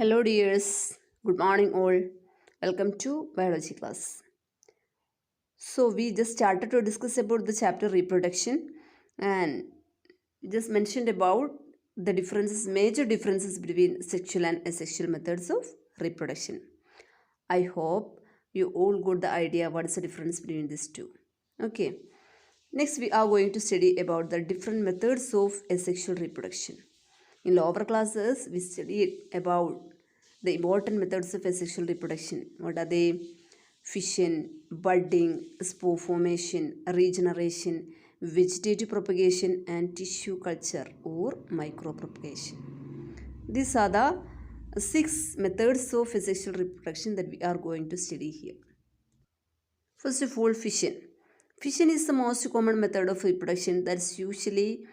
Hello, dears. Good morning, all. Welcome to biology class. So, we just started to discuss about the chapter reproduction, and we just mentioned about the differences, major differences between sexual and asexual methods of reproduction. I hope you all got the idea what is the difference between these two. Okay. Next, we are going to study about the different methods of asexual reproduction. In lower classes, we studied about the important methods of asexual reproduction. What are they? Fission, budding, spore formation, regeneration, vegetative propagation, and tissue culture or micropropagation. These are the six methods of asexual reproduction that we are going to study here. First of all, fission. Fission is the most common method of reproduction that is usually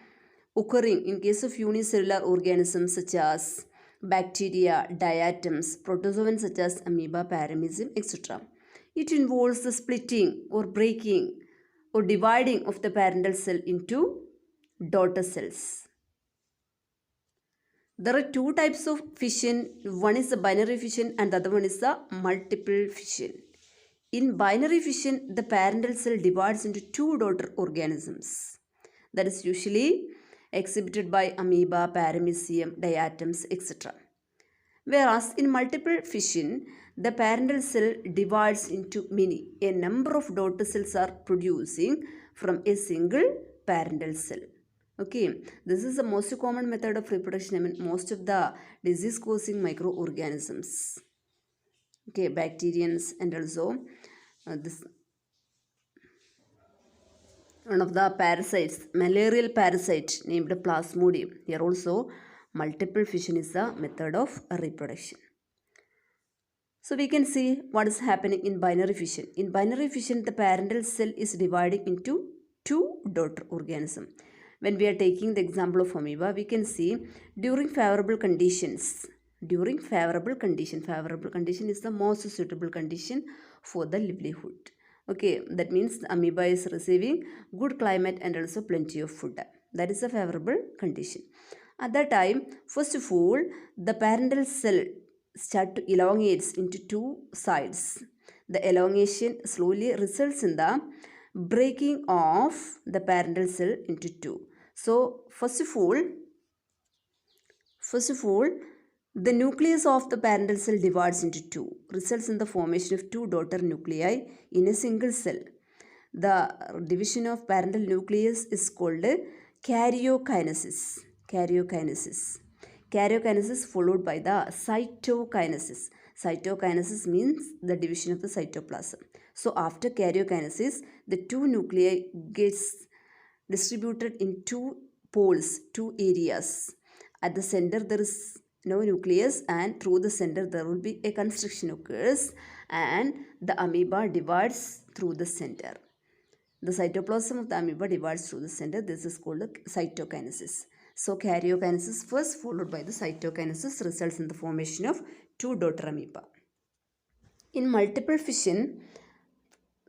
occurring in case of unicellular organisms such as bacteria, diatoms, protozoans such as amoeba, paramecium, etc. It involves the splitting or breaking or dividing of the parental cell into daughter cells. There are two types of fission. One is the binary fission and the other one is the multiple fission. In binary fission, the parental cell divides into two daughter organisms. That is usually exhibited by amoeba, paramecium, diatoms, etc. Whereas in multiple fission, the parental cell divides into many. A number of daughter cells are producing from a single parental cell. Okay, this is the most common method of reproduction. I mean, most of the disease-causing microorganisms. Okay, bacterians and also this one of the parasites, malarial parasite named Plasmodium. Here also multiple fission is the method of reproduction. So we can see what is happening in binary fission. In binary fission, the parental cell is dividing into two daughter organisms. When we are taking the example of amoeba, we can see during favorable conditions, favorable condition is the most suitable condition for the livelihood. Okay, that means the amoeba is receiving good climate and also plenty of food. That is a favorable condition. At that time, first of all, the parental cell start to elongate into two sides. The elongation slowly results in the breaking of the parental cell into two. So, first of all, the nucleus of the parental cell divides into two, results in the formation of two daughter nuclei in a single cell. The division of parental nucleus is called karyokinesis. Karyokinesis followed by the cytokinesis. Cytokinesis means the division of the cytoplasm. So after karyokinesis, the two nuclei gets distributed in two poles, two areas. At the center there is no nucleus and through the center there will be a constriction occurs and the amoeba divides through the center. The cytoplasm of the amoeba divides through the center. This is called cytokinesis. So karyokinesis first followed by the cytokinesis results in the formation of two daughter amoeba. In multiple fission,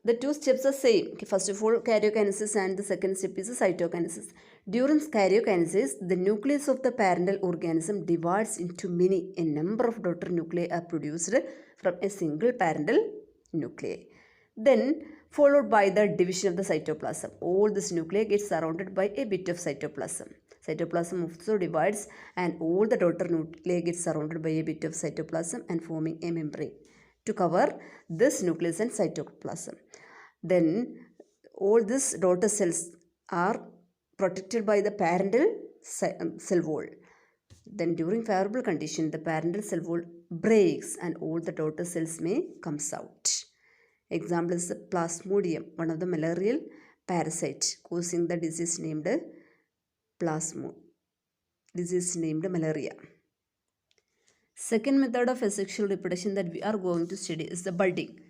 the two steps are same. First of all, karyokinesis and the second step is cytokinesis. During karyokinesis, the nucleus of the parental organism divides into many. A number of daughter nuclei are produced from a single parental nuclei. Then followed by the division of the cytoplasm. All this nuclei gets surrounded by a bit of cytoplasm. Cytoplasm also divides and all the daughter nuclei gets surrounded by a bit of cytoplasm and forming a membrane to cover this nucleus and cytoplasm. Then all these daughter cells are protected by the parental cell wall. Then during favorable condition, the parental cell wall breaks and all the daughter cells may comes out. Example is the Plasmodium, one of the malarial parasite causing the disease named malaria. Second method of asexual reproduction that we are going to study is the budding.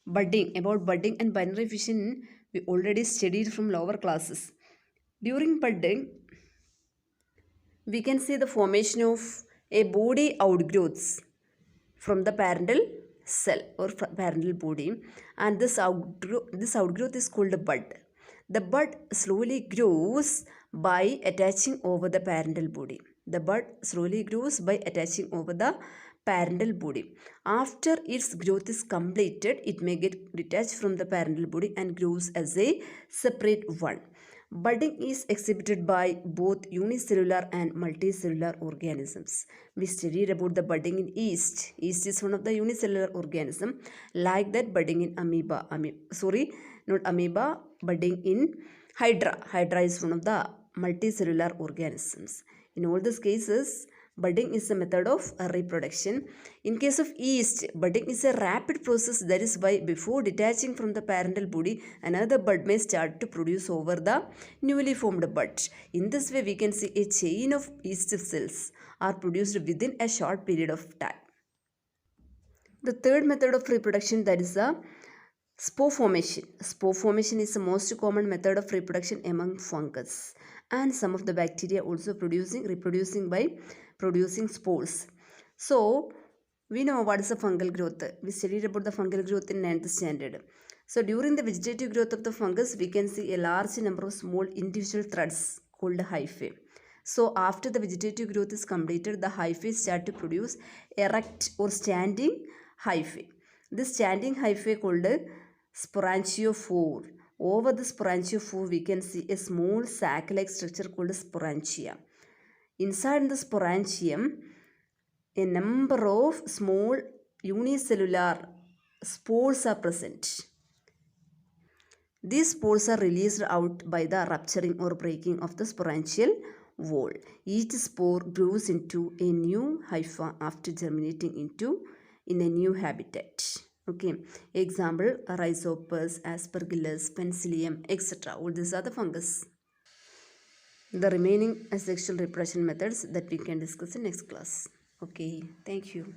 About budding and binary fission, we already studied from lower classes. During budding, we can see the formation of a body outgrowths from the parental cell or parental body, and this outgrowth is called a bud. The bud slowly grows by attaching over the parental body. The bud slowly grows by attaching over the parental body. After its growth is completed, it may get detached from the parental body and grows as a separate one. Budding is exhibited by both unicellular and multicellular organisms. We studied about the budding in yeast. Yeast is one of the unicellular organism. Like that, budding in amoeba. Not amoeba. Budding in hydra. Hydra is one of the multicellular organisms. In all these cases, budding is a method of reproduction. In case of yeast, budding is a rapid process. That is why before detaching from the parental body, another bud may start to produce over the newly formed bud. In this way, we can see a chain of yeast cells are produced within a short period of time. The third method of reproduction, that is the spore formation. Spore formation is the most common method of reproduction among fungus, and some of the bacteria also reproducing by producing spores. So we know what is the fungal growth. We studied about the fungal growth in 9th standard. So during the vegetative growth of the fungus, we can see a large number of small individual threads called hyphae. So after the vegetative growth is completed, the hyphae start to produce erect or standing hyphae. This standing hyphae called sporanchiophore. Over the sporanchiophore, we can see a small sac-like structure called sporangia. Inside the sporangium, a number of small unicellular spores are present. These spores are released out by the rupturing or breaking of the sporangial wall. Each spore grows into a new hypha after germinating in a new habitat. Okay, example Rhizopus, Aspergillus, Penicillium, etc. All these are the fungus. The remaining asexual reproduction methods that we can discuss in next class. Okay, thank you.